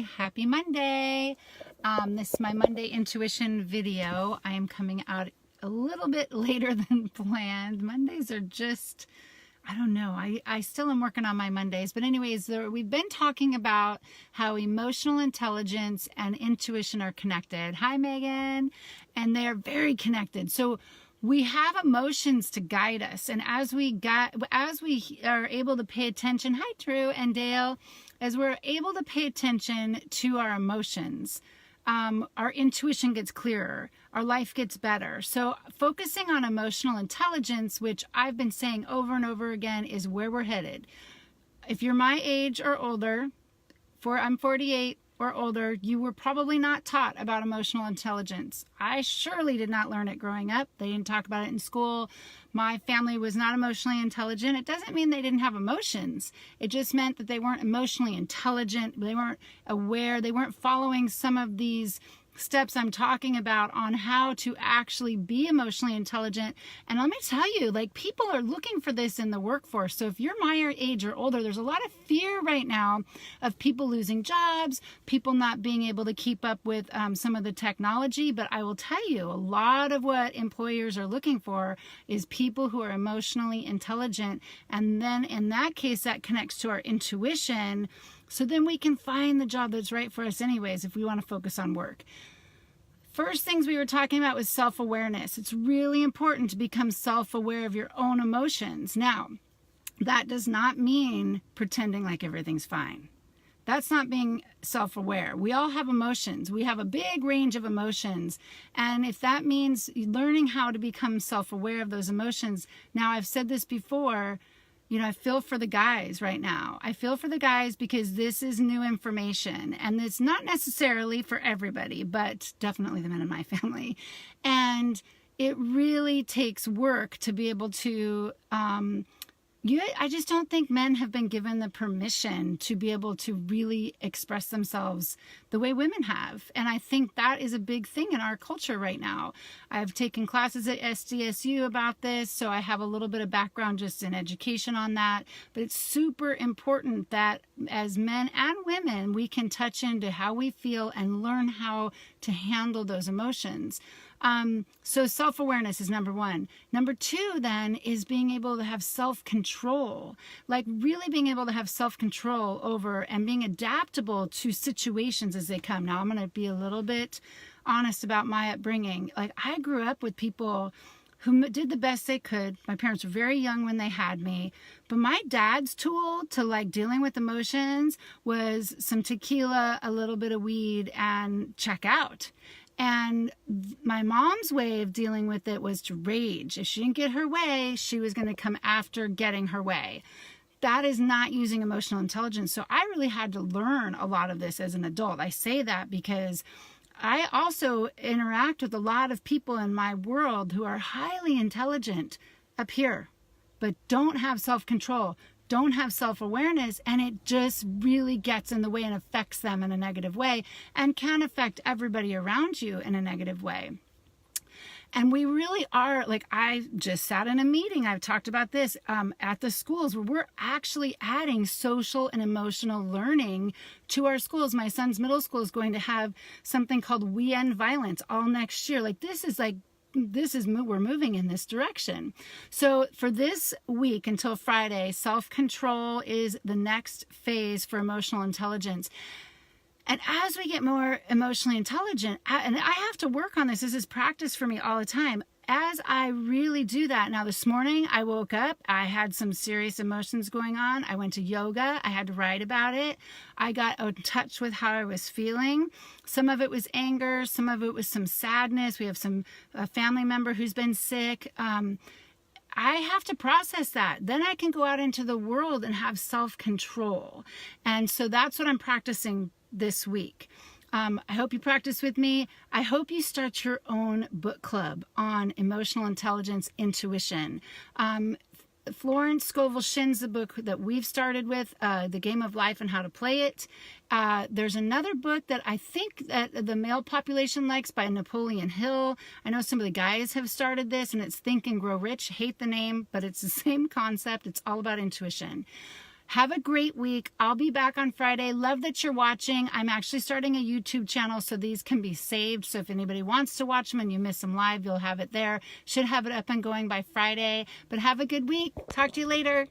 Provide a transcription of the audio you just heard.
Happy Monday. This is my Monday intuition video. I am coming out a little bit later than planned. Mondays are just, I don't know. I still am working on my Mondays. But anyways, we've been talking about how emotional intelligence and intuition are connected. Hi, Megan. And they are very connected. So we have emotions to guide us. And as we are able to pay attention, hi, Drew and Dale, as we're able to pay attention to our emotions, our intuition gets clearer, our life gets better. So focusing on emotional intelligence, which I've been saying over and over again, is where we're headed. If you're my age or older, I'm 48 or older, you were probably not taught about emotional intelligence. I surely did not learn it growing up. They didn't talk about it in school. My family was not emotionally intelligent. It doesn't mean they didn't have emotions. It just meant that they weren't emotionally intelligent. They weren't aware. They weren't following some of these steps I'm talking about on how to actually be emotionally intelligent. And let me tell you, like, people are looking for this in the workforce. So if you're my age or older, there's a lot of fear right now of people losing jobs, people not being able to keep up with some of the technology. But I will tell you, a lot of what employers are looking for is people who are emotionally intelligent. And then in that case, that connects to our intuition. So then we can find the job that's right for us anyways if we want to focus on work. First things we were talking about was self-awareness. It's really important to become self-aware of your own emotions. Now, that does not mean pretending like everything's fine. That's not being self-aware. We all have emotions. We have a big range of emotions. And if that means learning how to become self-aware of those emotions, now I've said this before, I feel for the guys right now. I feel for the guys because this is new information, and it's not necessarily for everybody, but definitely the men in my family. And it really takes work to be able to, I just don't think men have been given the permission to be able to really express themselves the way women have. And I think that is a big thing in our culture right now. I've taken classes at SDSU about this, so I have a little bit of background just in education on that. But it's super important that as men and women, we can touch into how we feel and learn how to handle those emotions. So self-awareness is number one. Number two, then, is being able to have self-control, like really being able to have self-control over and being adaptable to situations as they come. Now, I'm going to be a little bit honest about my upbringing. Like, I grew up with people who did the best they could. My parents were very young when they had me, but my dad's tool to like dealing with emotions was some tequila, a little bit of weed, and check out. And my mom's way of dealing with it was to rage. If she didn't get her way, she was going to come after getting her way. That is not using emotional intelligence. So I really had to learn a lot of this as an adult. I say that because I also interact with a lot of people in my world who are highly intelligent up here, but don't have self-control, don't have self-awareness, and it just really gets in the way and affects them in a negative way and can affect everybody around you in a negative way. And we really are, like, I just sat in a meeting, I've talked about this, at the schools where we're actually adding social and emotional learning to our schools. My son's middle school is going to have something called We End Violence all next year. We're moving in this direction. So for this week until Friday, self-control is the next phase for emotional intelligence. And as we get more emotionally intelligent, and I have to work on this is practice for me all the time. As I really do that, now this morning I woke up, I had some serious emotions going on. I went to yoga, I had to write about it. I got in touch with how I was feeling. Some of it was anger, some of it was some sadness. We have a family member who's been sick. I have to process that. Then I can go out into the world and have self-control. And so that's what I'm practicing this week. I hope you practice with me. I hope you start your own book club on emotional intelligence, intuition. Florence Scovel Shinn's the book that we've started with, The Game of Life and How to Play It. There's another book that I think that the male population likes by Napoleon Hill. I know some of the guys have started this, and it's Think and Grow Rich. Hate the name, but it's the same concept. It's all about intuition. Have a great week. I'll be back on Friday. Love that you're watching. I'm actually starting a YouTube channel, so these can be saved. So if anybody wants to watch them and you miss them live, you'll have it there. Should have it up and going by Friday. But have a good week. Talk to you later.